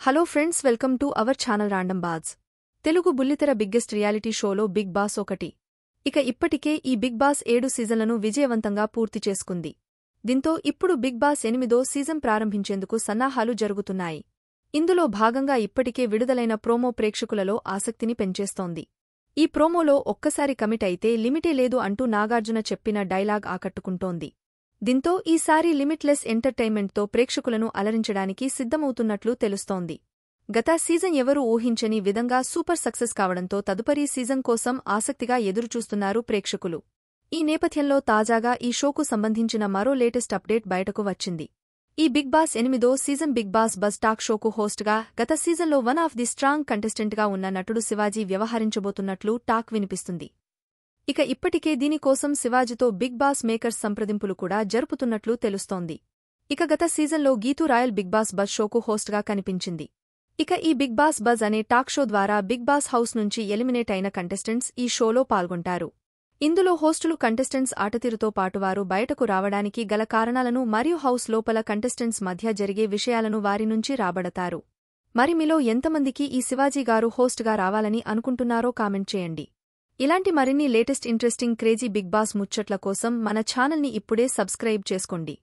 Hello friends, welcome to our channel random buzz. Telugu బుల్లితెర biggest reality షోలో Bigg Boss ఒకటి. ఇప్పటికే ఈ బిగ్ బాస్ 7 సీజన్లను విజయవంతంగా పూర్తి చేసుకుంది. దీంతో ఇప్పుడు బిగ్ బాస్ 8దో సీజన్ ప్రారంభించేందుకు సన్నాహాలు జరుగుతున్నాయి. ఇందులో భాగంగా ఇప్పటికే విడుదలైన ప్రోమో ప్రేక్షకులలో ఆసక్తిని పెంచేస్తోంది. ఈ ప్రోమోలో ఒక్కసారి కమిట్ అయితే లిమిటే లేదు అంటూ నాగార్జున చెప్పిన డైలాగ్ ఆకట్టుకుంటోంది. దీంతో ఈసారి లిమిట్లెస్ ఎంటర్టైన్మెంట్తో ప్రేక్షకులను అలరించడానికి సిద్ధమవుతున్నట్లు తెలుస్తోంది. గత సీజన్ ఎవరూ ఊహించని విధంగా సూపర్ సక్సెస్ కావడంతో తదుపరి సీజన్ కోసం ఆసక్తిగా ఎదురుచూస్తున్నారు ప్రేక్షకులు. ఈ నేపథ్యంలో తాజాగా ఈ షోకు సంబంధించిన మరో లేటెస్ట్ అప్డేట్ బయటకు వచ్చింది. ఈ బిగ్ బాస్ 8దో season Bigg Boss buzz talk షోకు హోస్ట్గా గత సీజన్లో వన్ ఆఫ్ ది స్ట్రాంగ్ కంటెస్టెంట్గా ఉన్న నటుడు శివాజీ వ్యవహరించబోతున్నట్లు టాక్ వినిపిస్తుంది. ఇప్పటికే దీనికోసం శివాజీతో బిగ్ బాస్ మేకర్స్ సంప్రదింపులు కూడా జరుపుతున్నట్లు తెలుస్తోంది. గత సీజన్లో Geethu Royal Bigg Boss buzz షోకు హోస్ట్గా కనిపించింది. ఈ బిగ్ బాస్ బజ్ అనే టాక్ షో ద్వారా బిగ్ బాస్ హౌస్ నుంచి ఎలిమినేట్ అయిన కంటెస్టెంట్స్ ఈ షోలో పాల్గొంటారు. ఇందులో హోస్టులు కంటెస్టెంట్స్ ఆటతీరుతో పాటు వారు బయటకు రావడానికి గల కారణాలను మరియు హౌస్ లోపల కంటెస్టెంట్స్ మధ్య జరిగే విషయాలను వారి నుంచి రాబడతారు. మరి మీలో ఎంతమందికి ఈ శివాజీ గారు హోస్ట్గా రావాలని అనుకుంటున్నారో కామెంట్ చేయండి. ఇలాంటి మరిన్ని latest interesting crazy Bigg Boss ముచ్చట్ల కోసం మన ఛానల్ని ఇప్పుడే సబ్స్క్రైబ్ చేసుకోండి.